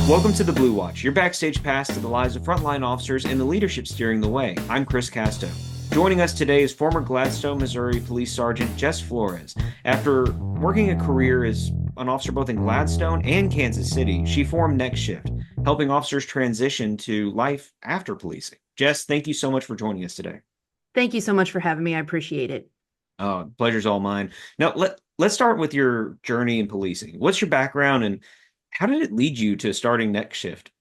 Welcome to the Blue Watch, your backstage pass to the lives of frontline officers and the leadership steering the way. I'm Chris Casto. Joining us today is former Gladstone, Missouri Police Sergeant Jess Flores. After working a career as an officer both in Gladstone and Kansas City, she formed Next Shift, helping officers transition to life after policing. Jess, thank you so much for joining us today. Thank you so much for having me. I appreciate it. Pleasure's all mine. Now, let's start with your journey in policing. What's your background and how did it lead you to starting Next Shift?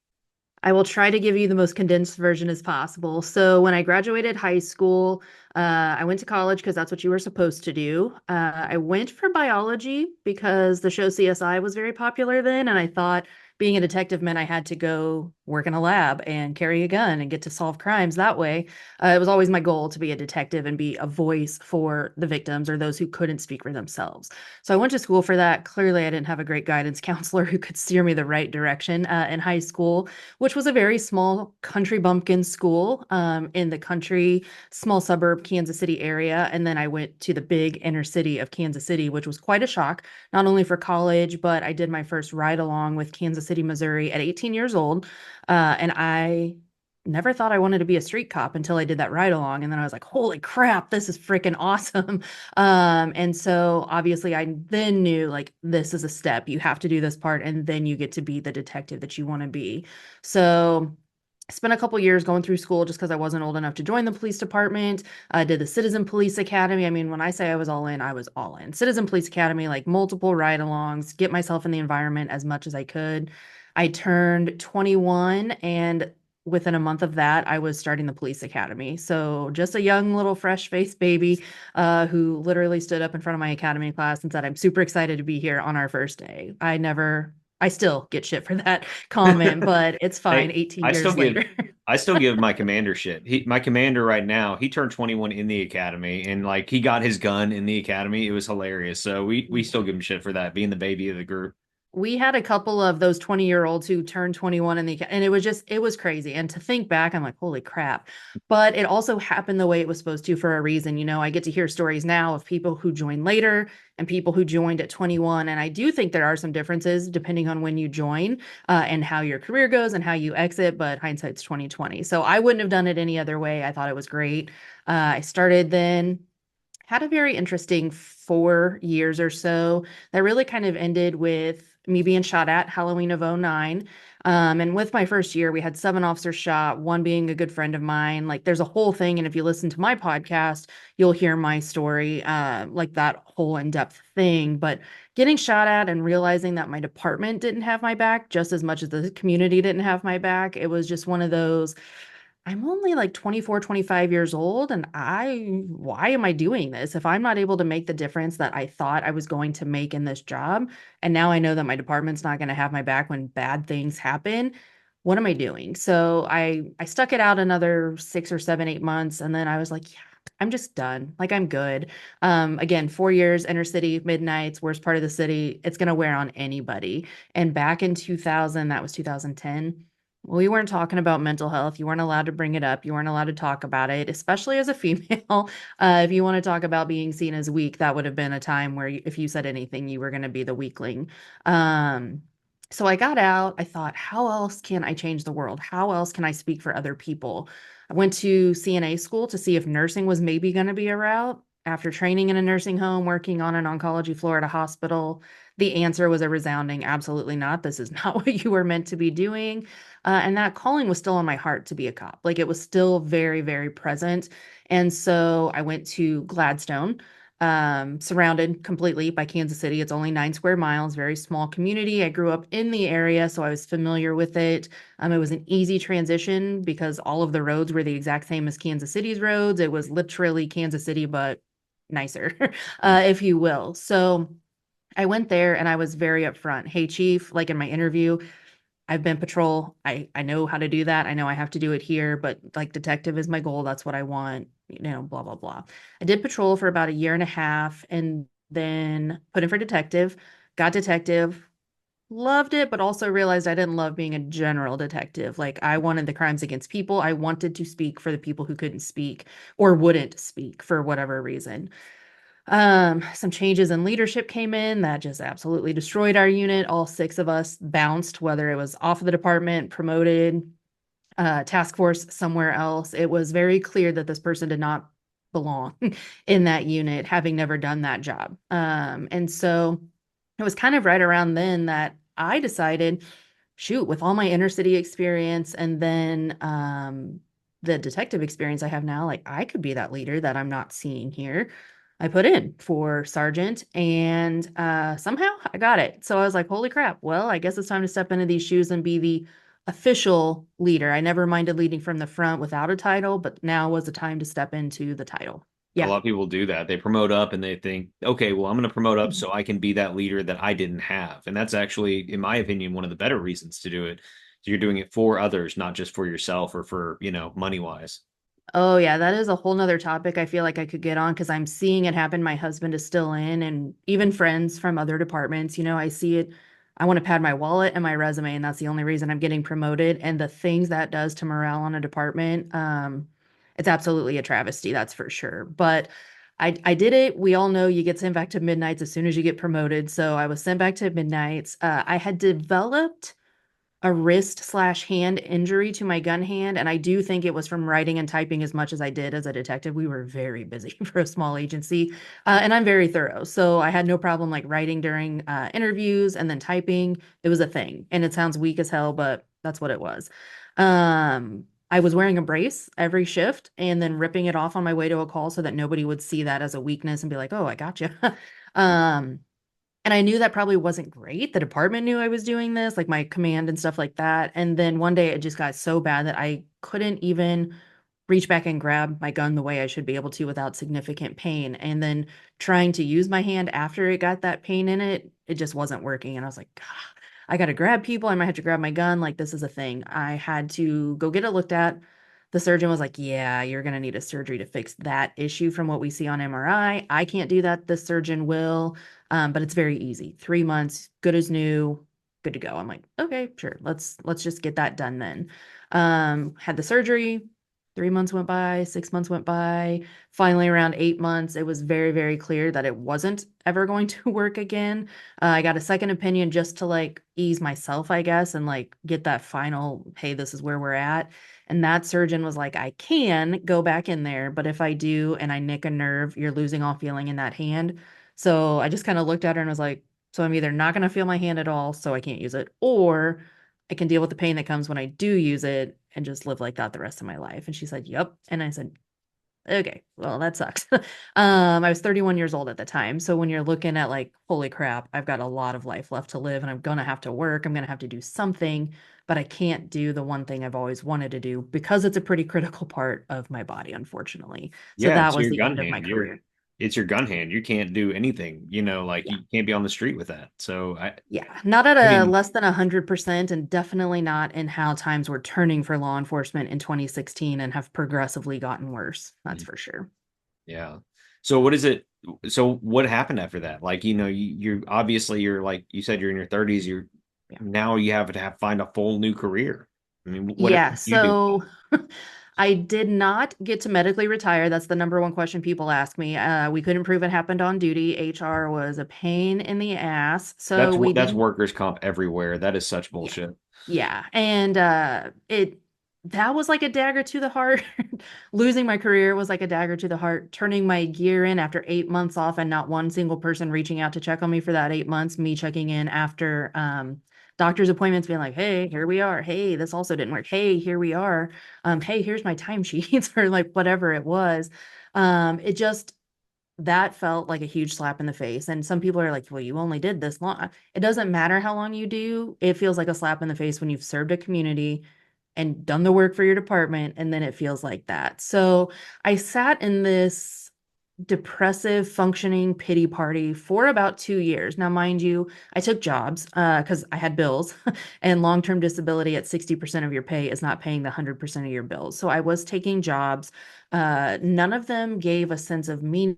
I will try to give you the most condensed version as possible. So, when I graduated high school, I went to college because that's what you were supposed to do. I went for biology because the show CSI was very popular then, and I thought being a detective meant I had to go work in a lab and carry a gun and get to solve crimes that way. It was always my goal to be a detective and be a voice for the victims or those who couldn't speak for themselves. So I went to school for that. Clearly, I didn't have a great guidance counselor who could steer me the right direction in high school, which was a very small country bumpkin school in the country, small suburb Kansas City area. And then I went to the big inner city of Kansas City, which was quite a shock, not only for college, but I did my first ride along with Kansas City, Missouri at 18 years old. And I never thought I wanted to be a street cop until I did that ride along. And then I was like, holy crap, this is freaking awesome. And so obviously I then knew like this is a step. You have to do this part, and then you get to be the detective that you want to be. So I spent a couple years going through school just because I wasn't old enough to join the police department. I did the Citizen Police Academy. I mean, when I say I was all in, I was all in. Citizen Police Academy, like multiple ride-alongs, get myself in the environment as much as I could. I turned 21, and within a month of that, I was starting the police academy. So just a young little fresh-faced baby who literally stood up in front of my academy class and said, "I'm super excited to be here on our first day." I still get shit for that comment, but it's fine Hey, 18 years later. I still give my commander shit. My commander right now, he turned 21 in the academy and like he got his gun in the academy. It was hilarious. So we still give him shit for that, being the baby of the group. We had a couple of those 20-year-olds who turned 21 and it was crazy. And to think back, I'm like, holy crap. But it also happened the way it was supposed to for a reason. You know, I get to hear stories now of people who joined later and people who joined at 21. And I do think there are some differences depending on when you join and how your career goes and how you exit. But hindsight's 2020. So I wouldn't have done it any other way. I thought it was great. I started then, had a very interesting 4 years or so that really kind of ended with me being shot at Halloween of '09. And with my first year, we had 7 officers shot, one being a good friend of mine. Like there's a whole thing. And if you listen to my podcast, you'll hear my story, like that whole in-depth thing. But getting shot at and realizing that my department didn't have my back just as much as the community didn't have my back, it was just one of those. I'm only like 24, 25 years old, and why am I doing this? If I'm not able to make the difference that I thought I was going to make in this job, and now I know that my department's not going to have my back when bad things happen, what am I doing? So I stuck it out another 6 or 7, 8 months, and then I was like, yeah, I'm just done. Like I'm good. Again, 4 years, inner city, midnights, worst part of the city. It's going to wear on anybody. And back in 2000, that was 2010, we weren't talking about mental health. You weren't allowed to bring it up. You weren't allowed to talk about it, especially as a female. If you want to talk about being seen as weak, that would have been a time where if you said anything, you were going to be the weakling. Um, so I got out. I thought, how else can I change the world? How else can I speak for other people? I went to CNA school to see if nursing was maybe going to be a route. After training in a nursing home, working on an oncology floor at a hospital, the answer was a resounding absolutely not. This is not what you were meant to be doing. And that calling was still on my heart to be a cop. Like it was still very, very present. And so I went to Gladstone, surrounded completely by Kansas City. It's only 9 square miles, very small community. I grew up in the area, so I was familiar with it. It was an easy transition because all of the roads were the exact same as Kansas City's roads. It was literally Kansas City, but nicer, if you will. So I went there and I was very upfront. Hey, chief, like in my interview, I've been patrol. I know how to do that. I know I have to do it here, but like detective is my goal. That's what I want, blah, blah, blah. I did patrol for about a year and a half and then put in for detective, got detective, loved it, but also realized I didn't love being a general detective. Like I wanted the crimes against people. I wanted to speak for the people who couldn't speak or wouldn't speak for whatever reason. Some changes in leadership came in that just absolutely destroyed our unit. All six of us bounced, whether it was off of the department, promoted, task force somewhere else. It was very clear that this person did not belong in that unit, having never done that job. And so it was kind of right around then that I decided, shoot, with all my inner city experience and then the detective experience I have now, like I could be that leader that I'm not seeing here. I put in for sergeant and somehow I got it. So I was like, holy crap. Well, I guess it's time to step into these shoes and be the official leader. I never minded leading from the front without a title, but now was the time to step into the title. A Yeah. lot of people do that. They promote up and they think, okay, well, I'm going to promote up so I can be that leader that I didn't have. And that's actually, in my opinion, one of the better reasons to do it. So you're doing it for others, not just for yourself or for, money wise. Oh yeah, that is a whole nother topic I feel like I could get on because I'm seeing it happen. My husband is still in, and even friends from other departments, I see it. I want to pad my wallet and my resume, and that's the only reason I'm getting promoted. And the things that does to morale on a department, it's absolutely a travesty, that's for sure. But I did it. We all know you get sent back to midnights as soon as you get promoted. So I was sent back to midnights. I had developed a wrist slash hand injury to my gun hand. And I do think it was from writing and typing as much as I did as a detective. We were very busy for a small agency. And I'm very thorough. So I had no problem like writing during interviews and then typing. It was a thing. And it sounds weak as hell, but that's what it was. I was wearing a brace every shift and then ripping it off on my way to a call so that nobody would see that as a weakness and be like, oh, I got you. um, and I knew that probably wasn't great. The department knew I was doing this, like my command and stuff like that. And then one day it just got so bad that I couldn't even reach back and grab my gun the way I should be able to without significant pain. And then trying to use my hand after it got that pain in it, it just wasn't working. And I was like, God, I got to grab people. I might have to grab my gun. Like, this is a thing. I had to go get it looked at. The surgeon was like, yeah, you're going to need a surgery to fix that issue from what we see on MRI. I can't do that. The surgeon will, but it's very easy. 3 months, good as new, good to go. I'm like, okay, sure. Let's just get that done then. Had the surgery, 3 months went by, 6 months went by. Finally, around 8 months, it was very, very clear that it wasn't ever going to work again. I got a second opinion just to like ease myself, I guess, and like get that final, hey, this is where we're at. And that surgeon was like, I can go back in there, but if I do and I nick a nerve, you're losing all feeling in that hand. So I just kind of looked at her and was like, so I'm either not going to feel my hand at all, so I can't use it, or I can deal with the pain that comes when I do use it and just live like that the rest of my life. And she said, yep. And I said, okay, well, that sucks. I was 31 years old at the time. So when you're looking at like, holy crap, I've got a lot of life left to live and I'm going to have to work. I'm going to have to do something, but I can't do the one thing I've always wanted to do because it's a pretty critical part of my body, unfortunately. So Yeah, that it's was your the gun end of my hand. career. It's your gun hand. You can't do anything, like Yeah. you can't be on the street with that. So Yeah, not at I a mean, less than 100%, and definitely not in how times were turning for law enforcement in 2016 and have progressively gotten worse. That's for sure. yeah. So what is it? So what happened after that? Like, you're obviously you're like you said you're in your 30s. You're Yeah. now you have to find a full new career. I mean, what Yeah, did you do? so I did not get to medically retire. That's the number one question people ask me. We couldn't prove it happened on duty. HR was a pain in the ass. So we That's didn't. workers' comp everywhere. That is such Yeah. bullshit. Yeah. And it that was like a dagger to the heart. Losing my career was like a dagger to the heart. Turning my gear in after 8 months off and not one single person reaching out to check on me for that 8 months, me checking in after doctor's appointments, being like, hey, here we are. Hey, this also didn't work. Hey, here we are. Hey, here's my timesheets or like whatever it was. It just that felt like a huge slap in the face. And some people are like, well, you only did this long. It doesn't matter how long you do. It feels like a slap in the face when you've served a community and done the work for your department. And then it feels like that. So I sat in this depressive functioning pity party for about 2 years. Now, mind you, I took jobs because I had bills and long-term disability at 60% of your pay is not paying the 100% of your bills. So I was taking jobs. None of them gave a sense of meaning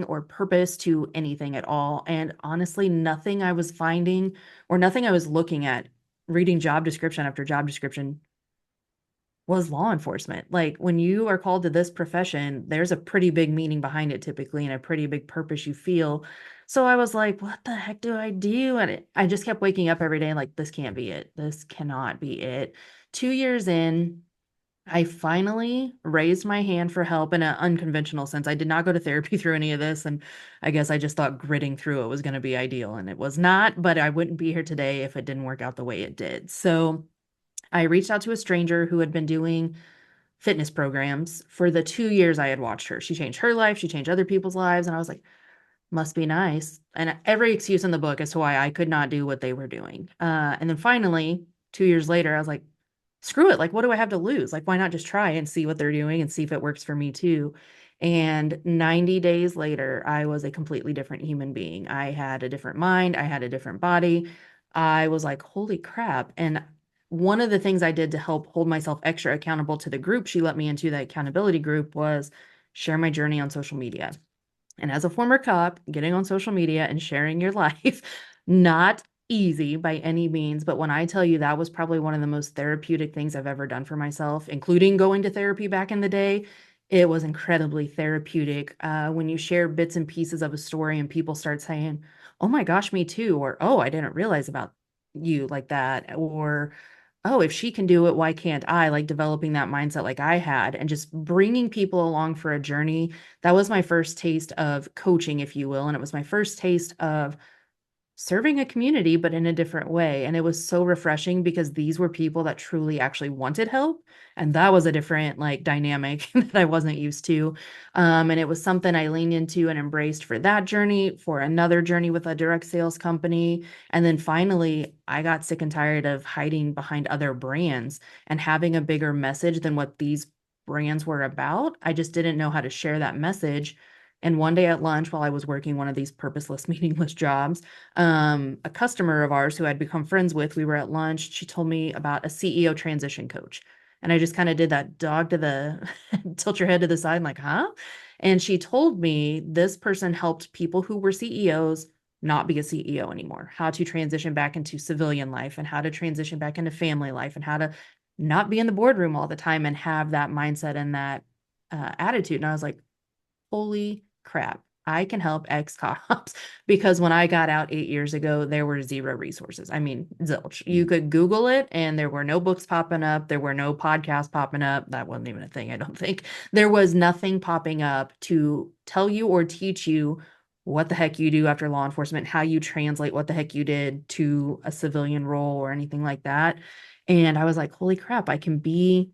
or purpose to anything at all. And honestly, nothing I was finding or nothing I was looking at, reading job description after job description was law enforcement. Like when you are called to this profession, there's a pretty big meaning behind it typically and a pretty big purpose you feel. So I was like, what the heck do I do? And I just kept waking up every day and like, this can't be it. This cannot be it. 2 years in, I finally raised my hand for help in an unconventional sense. I did not go to therapy through any of this. And I guess I just thought gritting through it was going to be ideal. And it was not, but I wouldn't be here today if it didn't work out the way it did. So I reached out to a stranger who had been doing fitness programs for the 2 years I had watched her. She changed her life, she changed other people's lives. And I was like, must be nice. And every excuse in the book as to why I could not do what they were doing. And then finally, 2 years later, I was like, screw it. Like, what do I have to lose? Like, why not just try and see what they're doing and see if it works for me too? And 90 days later, I was a completely different human being. I had a different mind, I had a different body. I was like, holy crap. And one of the things I did to help hold myself extra accountable to the group she let me into, the accountability group, was share my journey on social media. And as a former cop, getting on social media and sharing your life, not easy by any means. But when I tell you that was probably one of the most therapeutic things I've ever done for myself, including going to therapy back in the day, it was incredibly therapeutic. When you share bits and pieces of a story and people start saying, oh my gosh, me too, or oh, I didn't realize about you like that, or oh, if she can do it, why can't I? Like developing that mindset like I had and just bringing people along for a journey. That was my first taste of coaching, if you will. And it was my first taste of serving a community, but in a different way. And it was so refreshing because these were people that truly actually wanted help. And that was a different like dynamic that I wasn't used to. And it was something I leaned into and embraced for that journey, for another journey with a direct sales company. And then finally, I got sick and tired of hiding behind other brands and having a bigger message than what these brands were about. I just didn't know how to share that message. And one day at lunch, while I was working one of these purposeless, meaningless jobs, a customer of ours who I'd become friends with, we were at lunch. She told me about a CEO transition coach. And I just kind of did that dog to the tilt your head to the side, like, huh? And she told me this person helped people who were CEOs not be a CEO anymore, how to transition back into civilian life and how to transition back into family life and how to not be in the boardroom all the time and have that mindset and that attitude. And I was like, holy crap, I can help ex cops because when I got out 8 years ago, there were zero resources. I mean, zilch. You could Google it and there were no books popping up. There were no podcasts popping up. That wasn't even a thing, I don't think. There was nothing popping up to tell you or teach you what the heck you do after law enforcement, how you translate what the heck you did to a civilian role or anything like that. And I was like, holy crap, I can be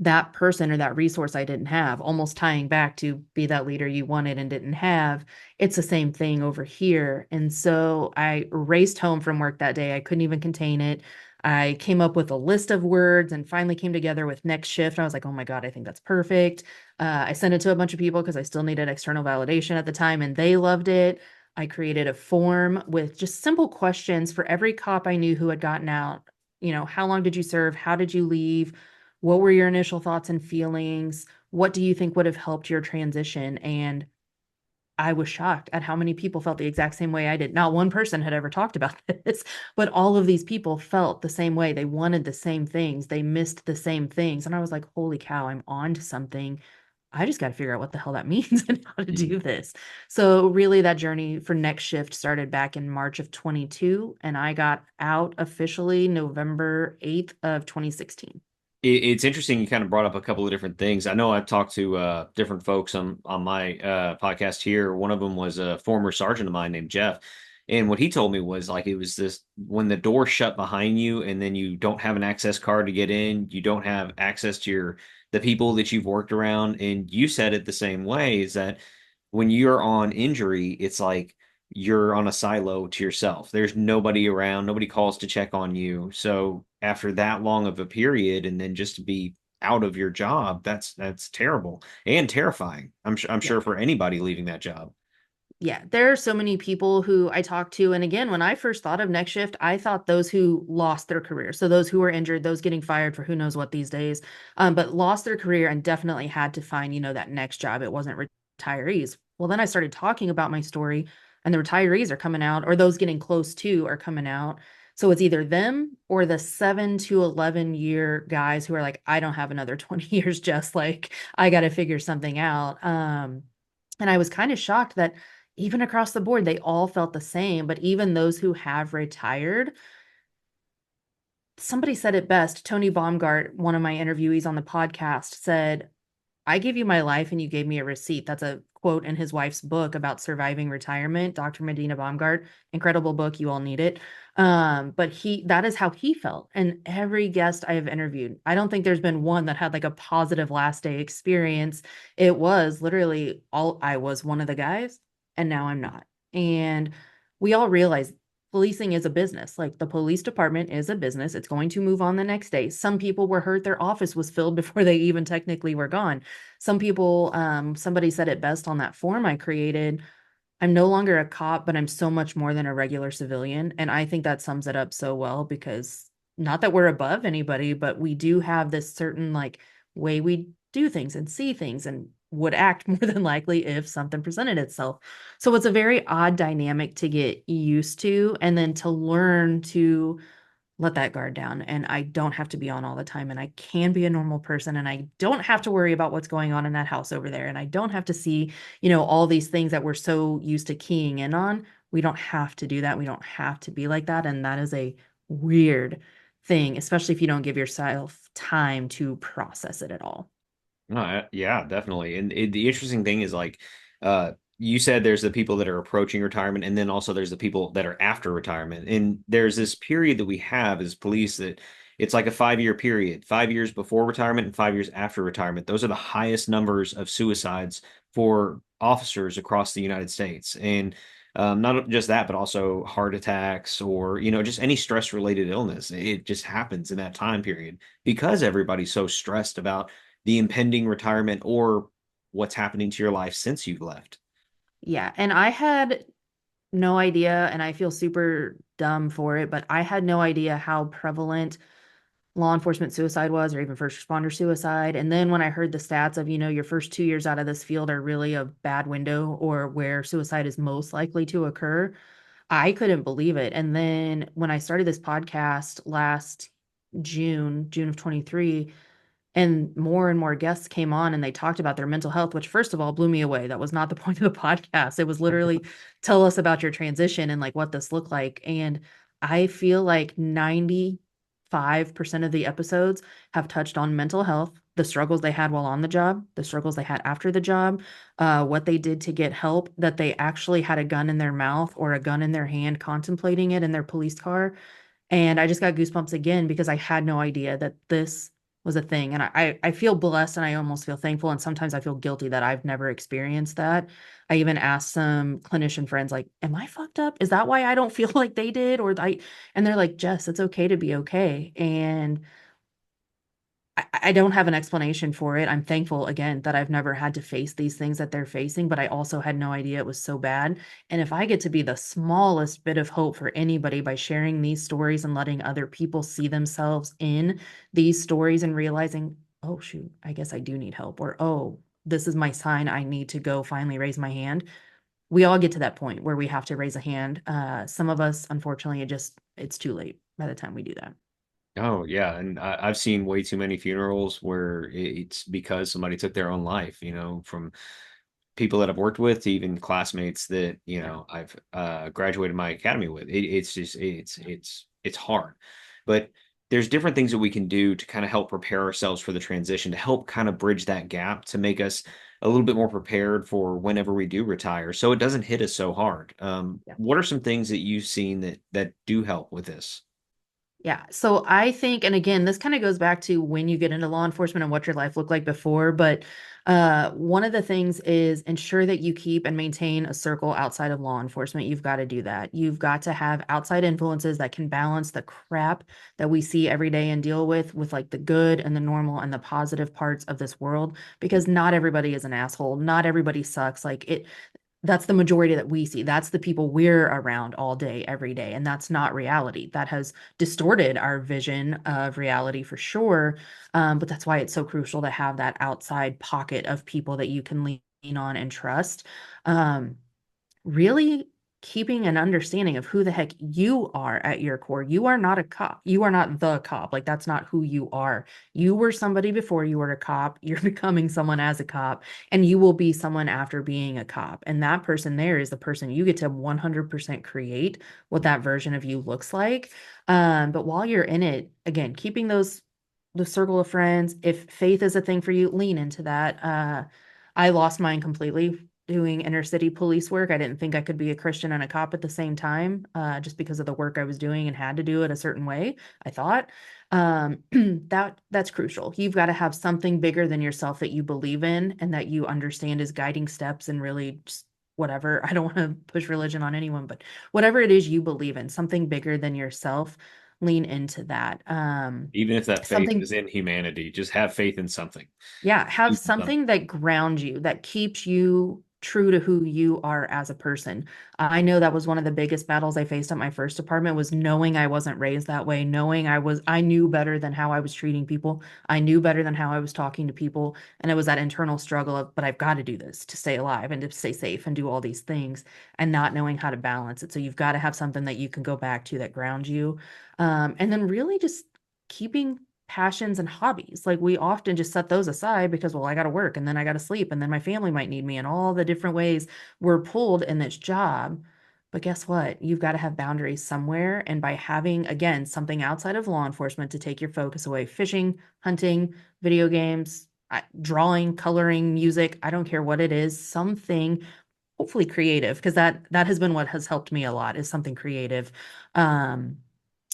that person or that resource I didn't have, almost tying back to be that leader you wanted and didn't have. It's the same thing over here. And so I raced home from work that day. I couldn't even contain it. I came up with a list of words and finally came together with next shift. I was like, oh my God, I think that's perfect. I sent it to a bunch of people because I still needed external validation at the time and they loved it. I created a form with just simple questions for every cop I knew who had gotten out. You know, how long did you serve? How did you leave? What were your initial thoughts and feelings? What do you think would have helped your transition? And I was shocked at how many people felt the exact same way I did. Not one person had ever talked about this, but all of these people felt the same way. They wanted the same things. They missed the same things. And I was like, holy cow, I'm on to something. I just got to figure out what the hell that means and how to do this. So, really, that journey for Next Shift started back in March of 22, and I got out officially November 8th of 2016. It's interesting you kind of brought up a couple of different things. I know I've talked to different folks on my podcast here. One of them was a former sergeant of mine named Jeff. And what he told me was like it was this when the door shut behind you and then you don't have an access card to get in, you don't have access to the people that you've worked around. And you said it the same way is that when you're on injury, it's like you're on a silo to yourself. There's nobody around, nobody calls to check on you. So after that long of a period, and then just to be out of your job, that's terrible and terrifying. I'm Yeah. sure for anybody leaving that job. Yeah, there are so many people who I talk to. And again, when I first thought of Next Shift, I thought those who lost their career. So those who were injured, those getting fired for who knows what these days, but lost their career and definitely had to find, that next job. It wasn't retirees. Well, then I started talking about my story, and the retirees are coming out, or those getting close to are coming out, So it's either them or the 7 to 11 year guys who are like, I don't have another 20 years, just like I got to figure something out. And I was kind of shocked that even across the board, they all felt the same. But even those who have retired, somebody said it best. Tony Baumgart, one of my interviewees on the podcast, said, I gave you my life and you gave me a receipt. That's a quote in his wife's book about surviving retirement, Dr. Medina Baumgart. Incredible book. You all need it. But that is how he felt. And every guest I have interviewed, I don't think there's been one that had like a positive last day experience. It was literally all I was one of the guys, and now I'm not. And we all realize policing is a business. Like the police department is a business. It's going to move on the next day. Some people were hurt. Their office was filled before they even technically were gone. Some people, somebody said it best on that form I created. I'm no longer a cop, but I'm so much more than a regular civilian. And I think that sums it up so well because not that we're above anybody, but we do have this certain like way we do things and see things and would act more than likely if something presented itself. So it's a very odd dynamic to get used to and then to learn to let that guard down. And I don't have to be on all the time. And I can be a normal person. And I don't have to worry about what's going on in that house over there. And I don't have to see, all these things that we're so used to keying in on. We don't have to do that. We don't have to be like that. And that is a weird thing, especially if you don't give yourself time to process it at all. No, yeah, definitely. And the interesting thing is like, you said there's the people that are approaching retirement, and then also there's the people that are after retirement. And there's this period that we have as police that it's like a 5 year period, 5 years before retirement and 5 years after retirement. Those are the highest numbers of suicides for officers across the United States. And not just that, but also heart attacks or, just any stress related illness. It just happens in that time period because everybody's so stressed about the impending retirement or what's happening to your life since you've left. Yeah. And I had no idea, and I feel super dumb for it, but I had no idea how prevalent law enforcement suicide was, or even first responder suicide. And then when I heard the stats of, your first 2 years out of this field are really a bad window or where suicide is most likely to occur, I couldn't believe it. And then when I started this podcast last June of 23, and more guests came on and they talked about their mental health, which first of all blew me away. That was not the point of the podcast. It was literally tell us about your transition and like what this looked like. And I feel like 95% of the episodes have touched on mental health, the struggles they had while on the job, the struggles they had after the job, what they did to get help, that they actually had a gun in their mouth or a gun in their hand contemplating it in their police car. And I just got goosebumps again because I had no idea that this was a thing. And I feel blessed and I almost feel thankful. And sometimes I feel guilty that I've never experienced that. I even asked some clinician friends, like, am I fucked up? Is that why I don't feel like they did? And they're like, Jess, it's okay to be okay. And I don't have an explanation for it. I'm thankful again that I've never had to face these things that they're facing, but I also had no idea it was so bad. And if I get to be the smallest bit of hope for anybody by sharing these stories and letting other people see themselves in these stories and realizing, oh, shoot, I guess I do need help, or oh, this is my sign. I need to go finally raise my hand. We all get to that point where we have to raise a hand. Some of us, unfortunately, it's too late by the time we do that. Oh yeah, and I've seen way too many funerals where it's because somebody took their own life, from people that I've worked with to even classmates that, I've graduated my academy with. It's just it's hard. But there's different things that we can do to kind of help prepare ourselves for the transition, to help kind of bridge that gap, to make us a little bit more prepared for whenever we do retire, so it doesn't hit us so hard. Yeah. What are some things that you've seen that do help with this? Yeah. So I think, and again, this kind of goes back to when you get into law enforcement and what your life looked like before. But one of the things is ensure that you keep and maintain a circle outside of law enforcement. You've got to do that. You've got to have outside influences that can balance the crap that we see every day and deal with like the good and the normal and the positive parts of this world, because not everybody is an asshole. Not everybody sucks. That's the majority that we see. That's the people we're around all day, every day. And that's not reality. That has distorted our vision of reality for sure. But that's why it's so crucial to have that outside pocket of people that you can lean on and trust. Really, keeping an understanding of who the heck you are at your core. You are not a cop. You are not the cop. Like, that's not who you are. You were somebody before you were a cop. You're becoming someone as a cop, and you will be someone after being a cop. And that person there is the person you get to 100% create what that version of you looks like. But while you're in it, again, keeping the circle of friends, if faith is a thing for you, lean into that. I lost mine completely doing inner city police work. I didn't think I could be a Christian and a cop at the same time, just because of the work I was doing and had to do it a certain way, I thought. That's crucial. You've got to have something bigger than yourself that you believe in and that you understand is guiding steps and really just whatever. I don't want to push religion on anyone, but whatever it is you believe in, something bigger than yourself, lean into that. Even if that faith Something is in humanity, just have faith in something. Yeah, have Believe in something. something that grounds you, that keeps you true to who you are as a person. I know that was one of the biggest battles I faced at my first apartment, was knowing I wasn't raised that way, knowing I knew better than how I was treating people. I knew better than how I was talking to people. And it was that internal struggle of, but I've got to do this to stay alive and to stay safe and do all these things, and not knowing how to balance it. So you've got to have something that you can go back to that grounds you. And then really just keeping passions and hobbies. Like, we often just set those aside because, well, I got to work and then I got to sleep and then my family might need me, and all the different ways we're pulled in this job. But guess what? You've got to have boundaries somewhere. And by having, again, something outside of law enforcement to take your focus away, fishing, hunting, video games, drawing, coloring, music, I don't care what it is, something hopefully creative, because that has been what has helped me a lot, is something creative. Um,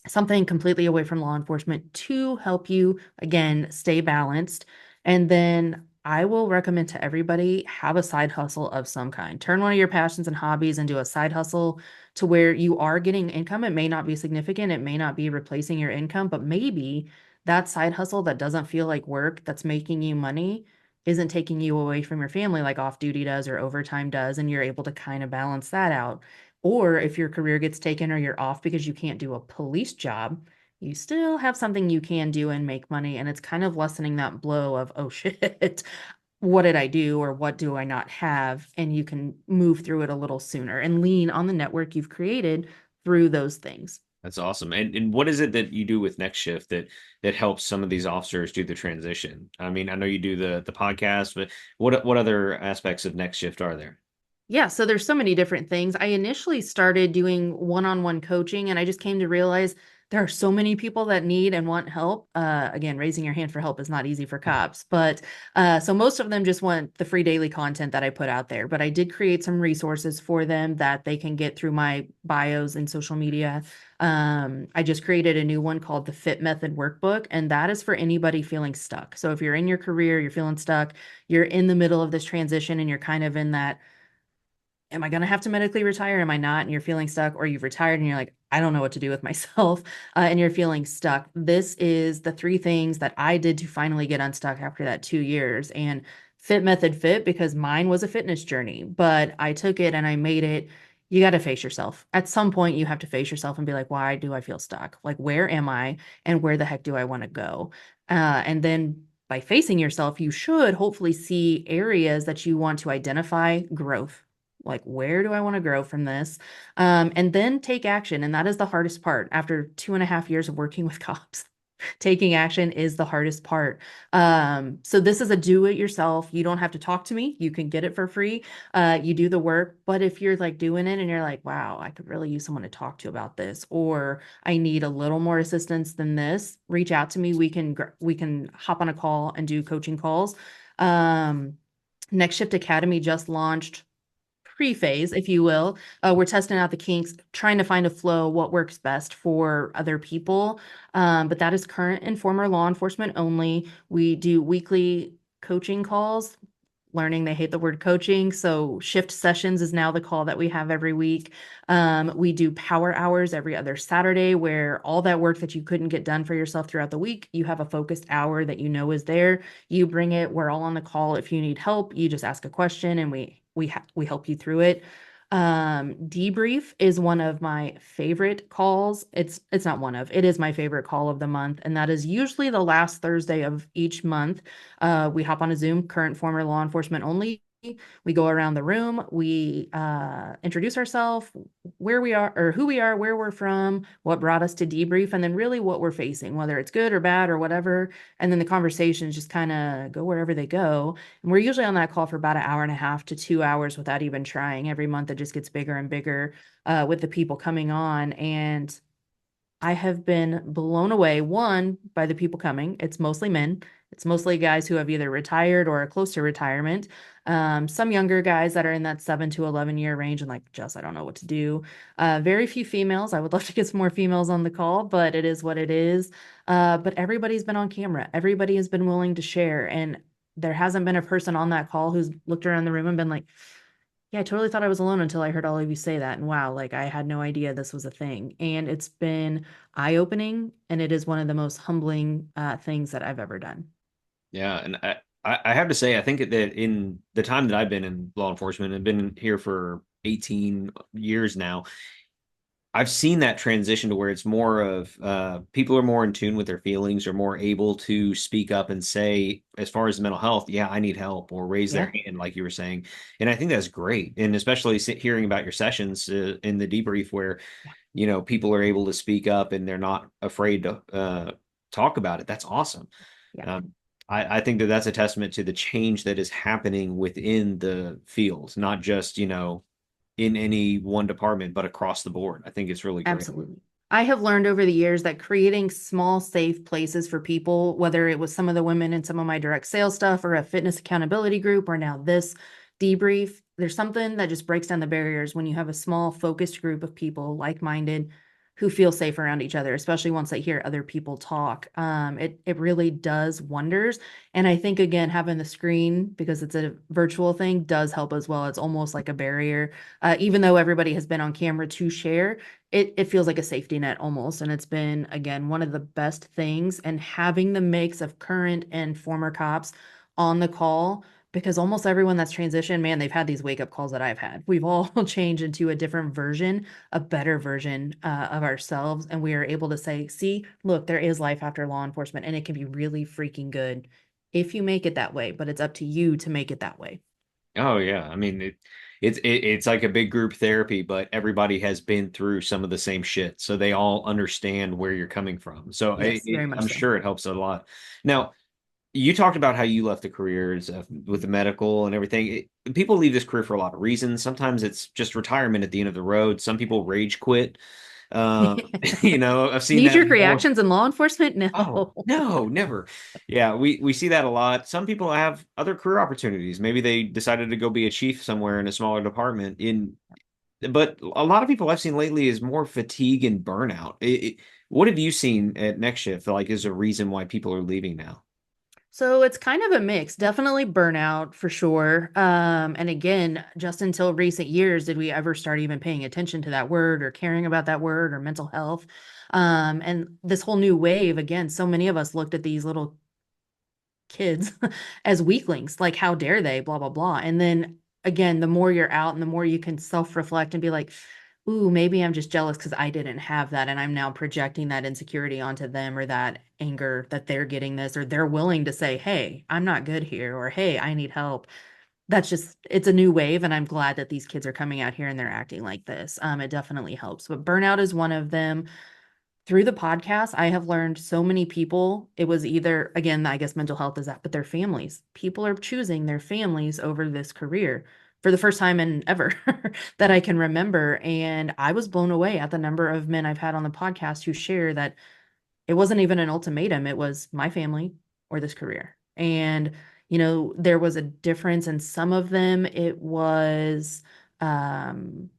Something completely away from law enforcement to help you, again, stay balanced. And then I will recommend to everybody, have a side hustle of some kind. Turn one of your passions and hobbies into a side hustle to where you are getting income. It may not be significant, it may not be replacing your income, but maybe that side hustle that doesn't feel like work, that's making you money, isn't taking you away from your family like off duty does or overtime does, and you're able to kind of balance that out. Or if your career gets taken or you're off because you can't do a police job, you still have something you can do and make money. And it's kind of lessening that blow of, oh shit, what did I do or what do I not have? And you can move through it a little sooner and lean on the network you've created through those things. That's awesome. And what is it that you do with Next Shift that helps some of these officers do the transition? I mean, I know you do the podcast, but what other aspects of Next Shift are there? Yeah, so there's so many different things. I initially started doing one-on-one coaching, and I just came to realize there are so many people that need and want help. Again, raising your hand for help is not easy for cops, but so most of them just want the free daily content that I put out there. But I did create some resources for them that they can get through my bios and social media. I just created a new one called the Fit Method Workbook, and that is for anybody feeling stuck. So if you're in your career, you're feeling stuck, you're in the middle of this transition, and you're kind of in that, am I going to have to medically retire? Am I not? And you're feeling stuck, or you've retired and you're like, I don't know what to do with myself, and you're feeling stuck. This is the three things that I did to finally get unstuck after that 2 years. And Fit Method Fit, because mine was a fitness journey, but I took it and I made it. You got to face yourself. At some point, you have to face yourself and be like, why do I feel stuck? Like, where am I? And where the heck do I want to go? And then by facing yourself, you should hopefully see areas that you want to identify growth, like, where do I want to grow from this? And then take action. And that is the hardest part. After 2.5 years of working with cops, taking action is the hardest part. So this is a do it yourself. You don't have to talk to me. You can get it for free. You do the work. But if you're like doing it and you're like, wow, I could really use someone to talk to about this, or I need a little more assistance than this, reach out to me. We can hop on a call and do coaching calls. Um, Next Shift Academy just launched pre-phase, if you will. We're testing out the kinks, trying to find a flow, what works best for other people. But that is current and former law enforcement only. We do weekly coaching calls. Learning they hate the word coaching. So shift sessions is now the call that we have every week. We do power hours every other Saturday, where all that work that you couldn't get done for yourself throughout the week, you have a focused hour that you know is there. You bring it. We're all on the call. If you need help, you just ask a question and we help you through it. Debrief is one of my favorite calls. It's not one of, it is my favorite call of the month, and that is usually the last Thursday of each month. We hop on a Zoom, current former law enforcement only. We go around the room, we introduce ourselves, where we are or who we are, where we're from, what brought us to debrief, and then really what we're facing, whether it's good or bad or whatever. And then the conversations just kind of go wherever they go. And we're usually on that call for about an hour and a half to 2 hours without even trying. Every month it just gets bigger and bigger with the people coming on. And I have been blown away, one, by the people coming. It's mostly men. It's mostly guys who have either retired or are close to retirement. Some younger guys that are in that 7 to 11 year range and like, Jess, I don't know what to do. Very few females. I would love to get some more females on the call, but it is what it is. But everybody's been on camera. Everybody has been willing to share. And there hasn't been a person on that call who's looked around the room and been like, yeah, I totally thought I was alone until I heard all of you say that. And wow, like I had no idea this was a thing. And it's been eye-opening, and it is one of the most humbling things that I've ever done. Yeah, and I have to say, I think that in the time that I've been in law enforcement, I've been here for 18 years now, I've seen that transition to where it's more of people are more in tune with their feelings, are more able to speak up and say, as far as mental health, yeah, I need help, or raise their Yeah. hand, like you were saying. And I think that's great. And especially hearing about your sessions in the debrief where, Yeah. people are able to speak up and they're not afraid to talk about it. That's awesome. Yeah. Um, I think that that's a testament to the change that is happening within the field, not just, in any one department, but across the board. I think it's really great. Absolutely. I have learned over the years that creating small, safe places for people, whether it was some of the women in some of my direct sales stuff or a fitness accountability group or now this debrief, there's something that just breaks down the barriers when you have a small, focused group of people, like-minded, who feel safe around each other, especially once they hear other people talk. It really does wonders. And I think again, having the screen because it's a virtual thing does help as well. It's almost like a barrier, even though everybody has been on camera to share it feels like a safety net almost. And it's been, again, one of the best things. And having the mix of current and former cops on the call, because almost everyone that's transitioned, man, they've had these wake up calls that I've had. We've all changed into a different version, a better version of ourselves. And we are able to say, see, look, there is life after law enforcement, and it can be really freaking good if you make it that way. But it's up to you to make it that way. Oh yeah, I mean it's like a big group therapy, but everybody has been through some of the same shit, so they all understand where you're coming from. So Yes, very much I'm so. sure it helps a lot. Now, you talked about how you left the careers with the medical and everything. People leave this career for a lot of reasons. Sometimes it's just retirement at the end of the road. Some people rage quit. I've seen that Knee-jerk more. reactions in law enforcement? Oh, No. no, never. Yeah, we see that a lot. Some people have other career opportunities. Maybe they decided to go be a chief somewhere in a smaller department. But a lot of people I've seen lately is more fatigue and burnout. What have you seen at Next Shift? Like, is a reason why people are leaving now? So it's kind of a mix, definitely burnout for sure. And again, just until recent years did we ever start even paying attention to that word or caring about that word or mental health. And this whole new wave, again, so many of us looked at these little kids as weaklings, like how dare they, blah, blah, blah. And then again, the more you're out and the more you can self-reflect and be like, ooh, maybe I'm just jealous because I didn't have that. And I'm now projecting that insecurity onto them or that anger that they're getting this, or they're willing to say, hey, I'm not good here, or hey, I need help. That's just, it's a new wave. And I'm glad that these kids are coming out here and they're acting like this. It definitely helps. But burnout is one of them. Through the podcast, I have learned so many people. It was either, again, I guess mental health is that, but their families. People are choosing their families over this career for the first time in ever that I can remember. And I was blown away at the number of men I've had on the podcast who share that it wasn't even an ultimatum. It was my family or this career. And, there was a difference in some of them. It was, um,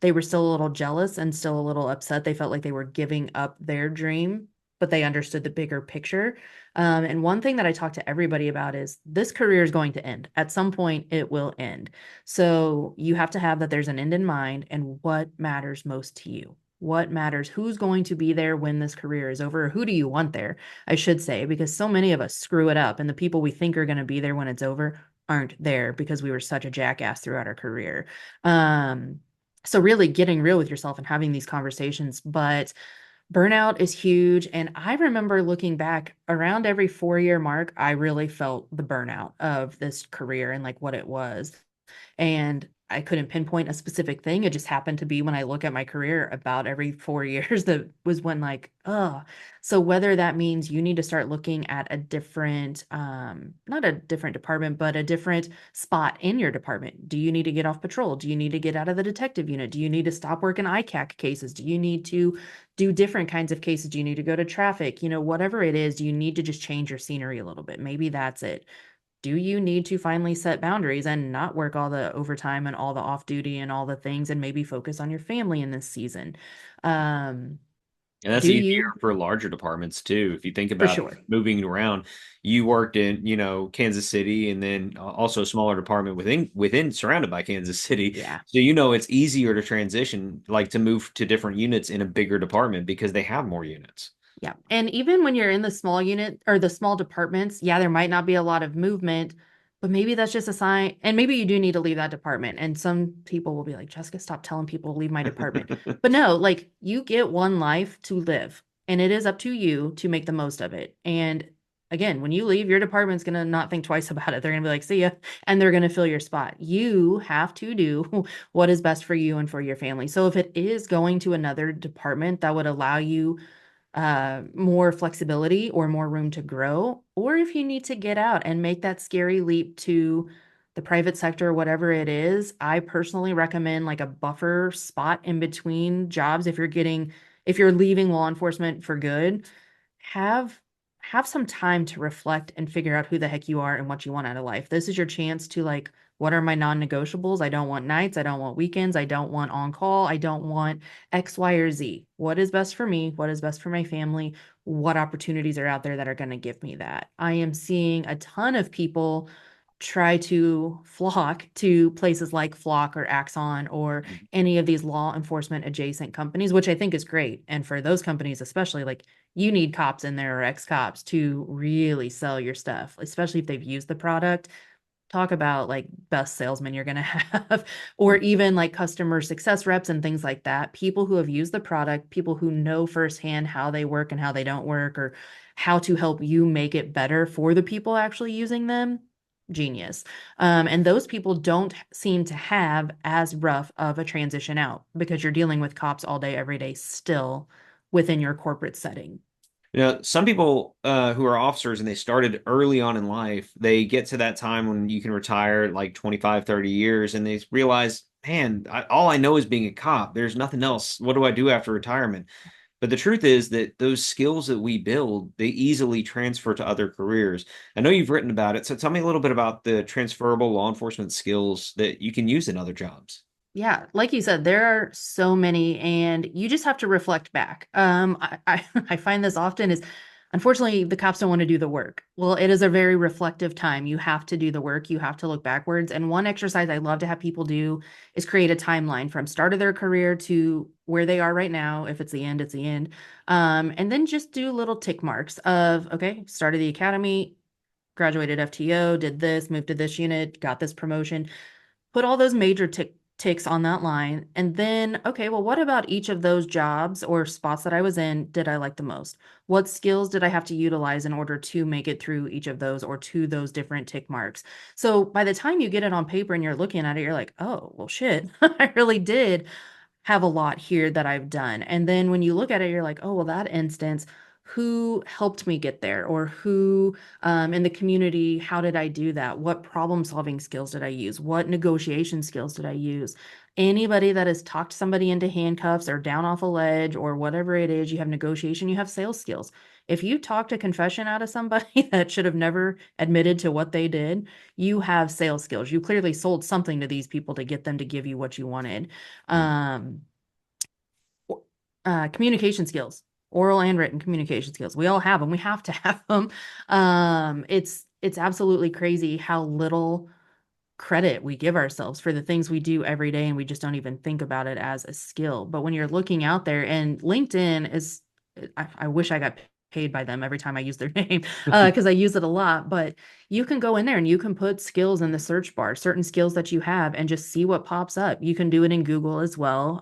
they were still a little jealous and still a little upset. They felt like they were giving up their dream, but they understood the bigger picture. And one thing that I talk to everybody about is this career is going to end. At some point, it will end. So you have to have that there's an end in mind and what matters most to you. What matters? Who's going to be there when this career is over? Who do you want there? I should say, because so many of us screw it up, and the people we think are going to be there when it's over aren't there because we were such a jackass throughout our career. Um, so really getting real with yourself and having these conversations, but burnout is huge. And I remember looking back around every 4 year mark, I really felt the burnout of this career and like what it was. And I couldn't pinpoint a specific thing. It just happened to be when I look at my career about every 4 years that was when like, oh, so whether that means you need to start looking at a different, not a different department, but a different spot in your department. Do you need to get off patrol? Do you need to get out of the detective unit? Do you need to stop working ICAC cases? Do you need to do different kinds of cases? Do you need to go to traffic? Whatever it is, do you need to just change your scenery a little bit? Maybe that's it. Do you need to finally set boundaries and not work all the overtime and all the off duty and all the things and maybe focus on your family in this season? Um, And that's do easier you? for larger departments too. If you think For about sure. moving around, you worked in, Kansas City and then also a smaller department within surrounded by Kansas City. Yeah. So it's easier to transition, like to move to different units in a bigger department because they have more units. Yeah. And even when you're in the small unit or the small departments, yeah, there might not be a lot of movement, but maybe that's just a sign. And maybe you do need to leave that department. And some people will be like, Jessica, stop telling people to leave my department. But no, like you get one life to live, and it is up to you to make the most of it. And again, when you leave, your department's going to not think twice about it. They're going to be like, see ya. And they're going to fill your spot. You have to do what is best for you and for your family. So if it is going to another department that would allow you more flexibility or more room to grow, or if you need to get out and make that scary leap to the private sector, whatever it is, I personally recommend like a buffer spot in between jobs. If you're leaving law enforcement for good, have have some time to reflect and figure out who the heck you are and what you want out of life. This is your chance to like, what are my non-negotiables? I don't want nights. I don't want weekends. I don't want on call. I don't want X, Y, or Z. What is best for me? What is best for my family? What opportunities are out there that are going to give me that? I am seeing a ton of people try to flock to places like Flock or Axon or any of these law enforcement adjacent companies, which I think is great. And for those companies, especially, like you need cops in there or ex-cops to really sell your stuff, especially if they've used the product. Talk about like best salesman you're going to have, or even like customer success reps and things like that. People who have used the product, people who know firsthand how they work and how they don't work, or how to help you make it better for the people actually using them. Genius. And those people don't seem to have as rough of a transition out because you're dealing with cops all day, every day, still within your corporate setting. Some people who are officers and they started early on in life, they get to that time when you can retire at like 25, 30 years, and they realize, man, all I know is being a cop. There's nothing else. What do I do after retirement? But the truth is that those skills that we build, they easily transfer to other careers. I know you've written about it, so tell me a little bit about the transferable law enforcement skills that you can use in other jobs. Yeah, like you said, there are so many, and you just have to reflect back. I find this often is, unfortunately, the cops don't want to do the work. Well, it is a very reflective time. You have to do the work. You have to look backwards. And one exercise I love to have people do is create a timeline from start of their career to where they are right now. If it's the end, it's the end. And then just do little tick marks of, okay, started the academy, graduated FTO, did this, moved to this unit, got this promotion, put all those major ticks on that line. And then, okay, well, what about each of those jobs or spots that I was in did I like the most? What skills did I have to utilize in order to make it through each of those or to those different tick marks? So by the time you get it on paper and you're looking at it, you're like, oh, well, shit, I really did have a lot here that I've done. And then when you look at it, you're like, oh, well, that instance, who helped me get there? Or who in the community, how did I do that? What problem solving skills did I use? What negotiation skills did I use? Anybody that has talked somebody into handcuffs or down off a ledge or whatever it is, you have negotiation, you have sales skills. If you talked a confession out of somebody that should have never admitted to what they did, you have sales skills. You clearly sold something to these people to get them to give you what you wanted. Um, Communication skills, oral and written communication skills. We all have them. We have to have them. It's absolutely crazy how little credit we give ourselves for the things we do every day, and we just don't even think about it as a skill. But when you're looking out there, and LinkedIn is, I wish I got paid by them every time I use their name because I use it a lot. But you can go in there and you can put skills in the search bar, certain skills that you have, and just see what pops up. You can do it in Google as well.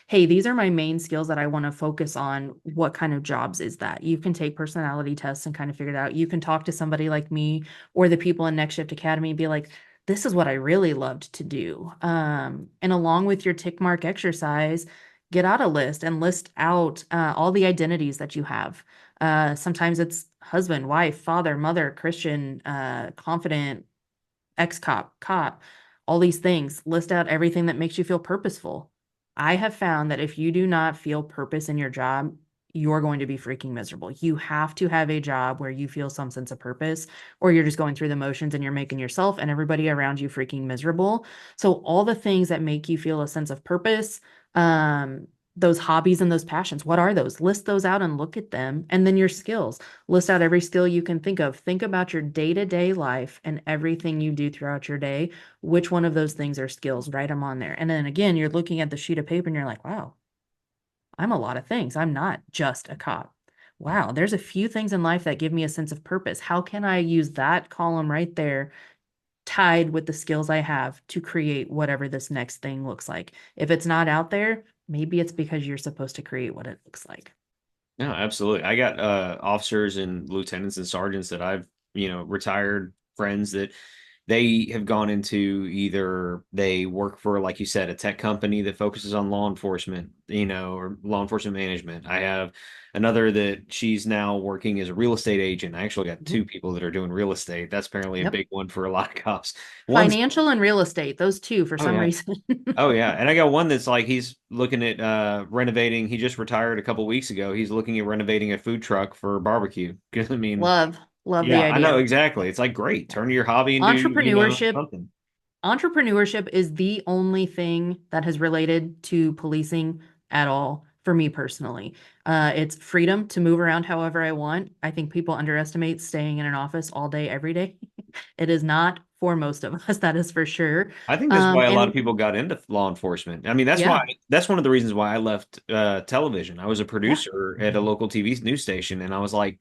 Hey, these are my main skills that I want to focus on. What kind of jobs is that? You can take personality tests and kind of figure it out. You can talk to somebody like me or the people in Next Shift Academy and be like, this is what I really loved to do. And along with your tick mark exercise, get out a list and list out all the identities that you have. Sometimes it's husband, wife, father, mother, Christian, confident, ex-cop, cop, all these things. List out everything that makes you feel purposeful. I have found that if you do not feel purpose in your job, you're going to be freaking miserable. You have to have a job where you feel some sense of purpose, or you're just going through the motions and you're making yourself and everybody around you freaking miserable. So all the things that make you feel a sense of purpose, those hobbies and those passions, what are those? List those out and look at them. And then your skills. List out every skill you can think of. Think about your day-to-day life and everything you do throughout your day. Which one of those things are skills? Write them on there. And then again, you're looking at the sheet of paper and you're like, wow, I'm a lot of things. I'm not just a cop. Wow, there's a few things in life that give me a sense of purpose. How can I use that column right there tied with the skills I have to create whatever this next thing looks like? If it's not out there, maybe it's because you're supposed to create what it looks like. No, absolutely. I got officers and lieutenants and sergeants that I've, retired friends that they have gone into either they work for, like you said, a tech company that focuses on law enforcement, or law enforcement management. I have another that she's now working as a real estate agent. I actually got Mhm. two people that are doing real estate. That's apparently a Yep. big one for a lot of cops. One's, Financial and real estate, those two for oh some yeah. reason. Oh yeah, and I got one that's like he's looking at renovating. He just retired a couple weeks ago. He's looking at renovating a food truck for barbecue. Because I mean, Love the yeah, I know idea. exactly. It's like great. Turn your hobby into, Entrepreneurship something. entrepreneurship is the only thing that has related to policing at all for me personally. It's freedom to move around however I want. I think people underestimate staying in an office all day, every day. It is not for most of us, that is for sure. I think that's why a lot of And people got into law enforcement. I mean, yeah, that's one of the reasons why I left television. I was a yeah, producer at a local TV news station, and I was like,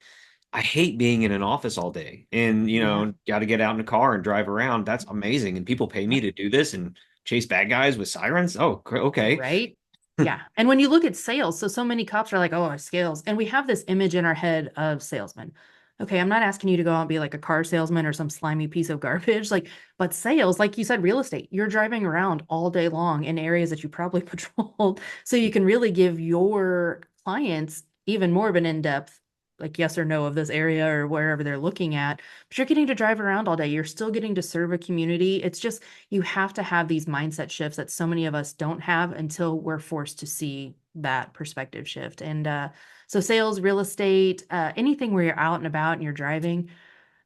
I hate being in an office all day, and yeah. got to get out in a car and drive around. That's amazing, and people pay me to do this and chase bad guys with sirens. Oh, okay. Right? Yeah. And when you look at sales, so many cops are like, oh, scales. And we have this image in our head of salesmen. Okay, I'm not asking you to go out and be like a car salesman or some slimy piece of garbage. Like, but sales, like you said, real estate, you're driving around all day long in areas that you probably patrolled. So you can really give your clients even more of an in-depth, like yes or no of this area or wherever they're looking at. But you're getting to drive around all day. You're still getting to serve a community. It's just you have to have these mindset shifts that so many of us don't have until we're forced to see that perspective shift. And so sales, real estate, anything where you're out and about and you're driving,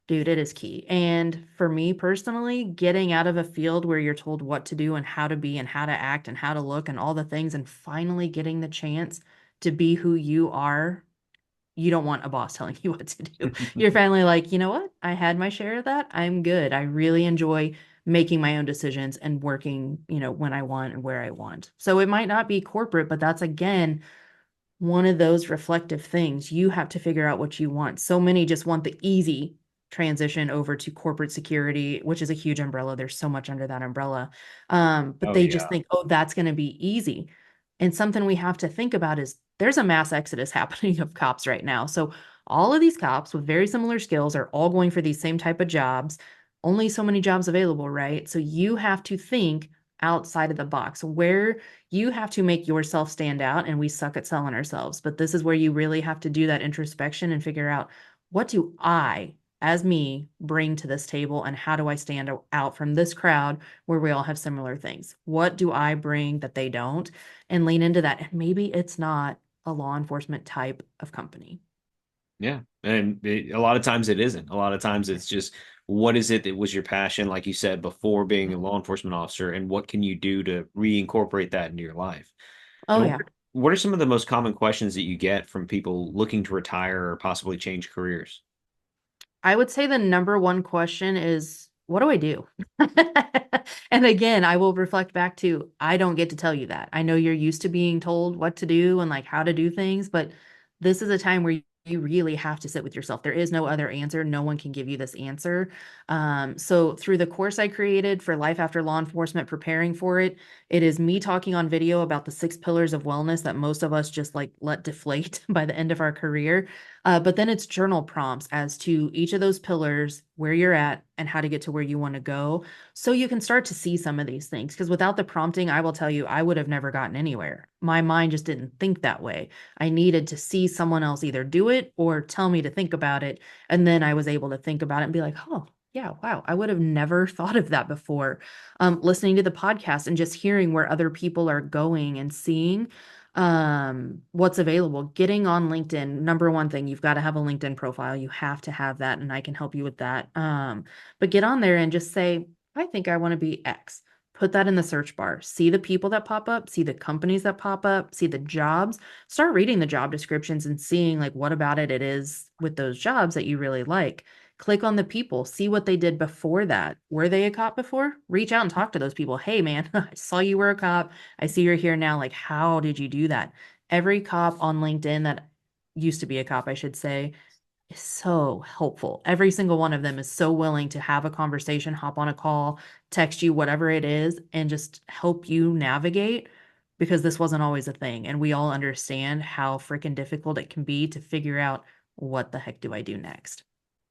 dude, it is key. And for me personally, getting out of a field where you're told what to do and how to be and how to act and how to look and all the things, and finally getting the chance to be who you are, you don't want a boss telling you what to do. You're finally like, you know what? I had my share of that. I'm good. I really enjoy making my own decisions and working, when I want and where I want. So it might not be corporate, but that's again one of those reflective things. You have to figure out what you want. So many just want the easy transition over to corporate security, which is a huge umbrella. There's so much under that umbrella. But Oh they just yeah. think, oh, that's going to be easy. And something we have to think about is there's a mass exodus happening of cops right now. So all of these cops with very similar skills are all going for these same type of jobs. Only so many jobs available, right? So you have to think outside of the box where you have to make yourself stand out, and we suck at selling ourselves. But this is where you really have to do that introspection and figure out, what do I, as me, bring to this table, and how do I stand out from this crowd where we all have similar things? What do I bring that they don't? And lean into that. And maybe it's not a law enforcement type of company. Yeah. And a lot of times it isn't. A lot of times it's just what is it that was your passion, like you said, before being a law enforcement officer, and what can you do to reincorporate that into your life? Oh And yeah. what are some of the most common questions that you get from people looking to retire or possibly change careers? I would say the number one question is, what do I do? And again, I will reflect back to, I don't get to tell you that. I know you're used to being told what to do and like how to do things, but this is a time where you really have to sit with yourself. There is no other answer. No one can give you this answer. So through the course I created for Life After Law Enforcement, preparing for it, it is me talking on video about the 6 pillars of wellness that most of us just like let deflate by the end of our career. But then it's journal prompts as to each of those pillars. where you're at and how to get to where you want to go so you can start to see some of these things. Because without the prompting, I will tell you, I would have never gotten anywhere. My mind just didn't think that way. I needed to see someone else either do it or tell me to think about it. And then I was able to think about it and be like, oh, yeah, wow, I would have never thought of that before. Listening to the podcast and just hearing where other people are going and seeing what's available, getting on LinkedIn. Number one thing, you've got to have a LinkedIn profile. You have to have that, and I can help you with that. But get on there and just say, I think I want to be X. Put that in the search bar. See the people that pop up, see the companies that pop up, see the jobs. Start reading the job descriptions and seeing like what about it is with those jobs that you really like. Click on the people, see what they did before that. Were they a cop before? Reach out and talk to those people. Hey, man, I saw you were a cop. I see you're here now. Like, how did you do that? Every cop on LinkedIn that used to be a cop, I should say, is so helpful. Every single one of them is so willing to have a conversation, hop on a call, text you, whatever it is, and just help you navigate because this wasn't always a thing. And we all understand how freaking difficult it can be to figure out what the heck do I do next.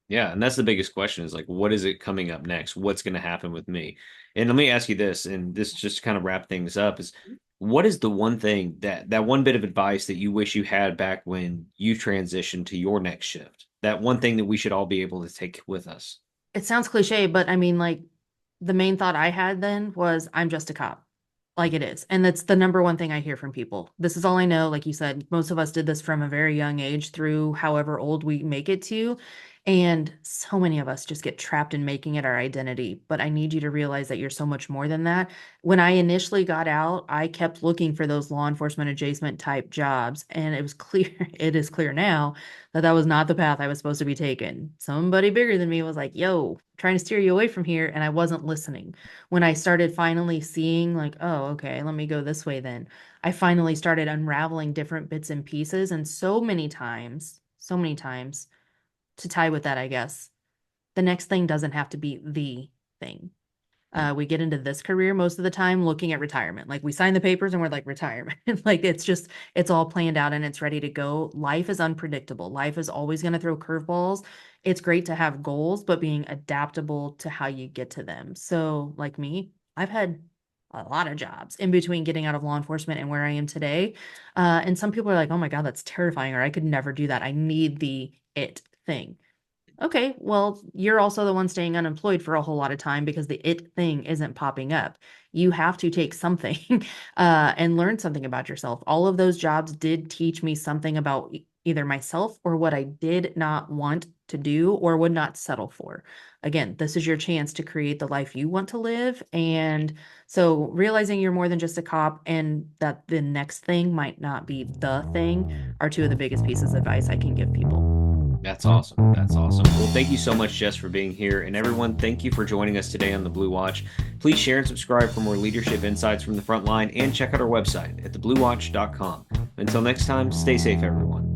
Yeah, and that's the biggest question is like, what is it coming up next? What's going to happen with me? And let me ask you this, and this just to kind of wrap things up is what is the one thing that one bit of advice that you wish you had back when you transitioned to your next shift? That one thing that we should all be able to take with us. It sounds cliche, but I mean, like, the main thought I had then was, I'm just a cop. Like it is. And that's the number one thing I hear from people. This is all I know. Like you said, most of us did this from a very young age through however old we make it to. And so many of us just get trapped in making it our identity. But I need you to realize that you're so much more than that. When I initially got out, I kept looking for those law enforcement adjacent type jobs. And it was clear, it is clear now that that was not the path I was supposed to be taking. Somebody bigger than me was like, yo, trying to steer you away from here. And I wasn't listening. When I started finally seeing, like, oh, okay, let me go this way then, I finally started unraveling different bits and pieces. And so many times, to tie with that, I guess, the next thing doesn't have to be the thing. We get into this career most of the time looking at retirement. Like we sign the papers and we're like retirement. Like it's just, it's all planned out and it's ready to go. Life is unpredictable. Life is always going to throw curveballs. It's great to have goals, but being adaptable to how you get to them. So, like me, I've had a lot of jobs in between getting out of law enforcement and where I am today. And some people are like, oh my God, that's terrifying, or I could never do that. I need the it thing. Okay, well, you're also the one staying unemployed for a whole lot of time because the it thing isn't popping up. You have to take something and learn something about yourself. All of those jobs did teach me something about either myself or what I did not want to do or would not settle for. Again, this is your chance to create the life you want to live. And so realizing you're more than just a cop and that the next thing might not be the thing are two of the biggest pieces of advice I can give people. That's awesome. That's awesome. Well, thank you so much, Jess, for being here. And everyone, thank you for joining us today on The Blue Watch. Please share and subscribe for more leadership insights from the front line and check out our website at thebluewatch.com. Until next time, stay safe, everyone.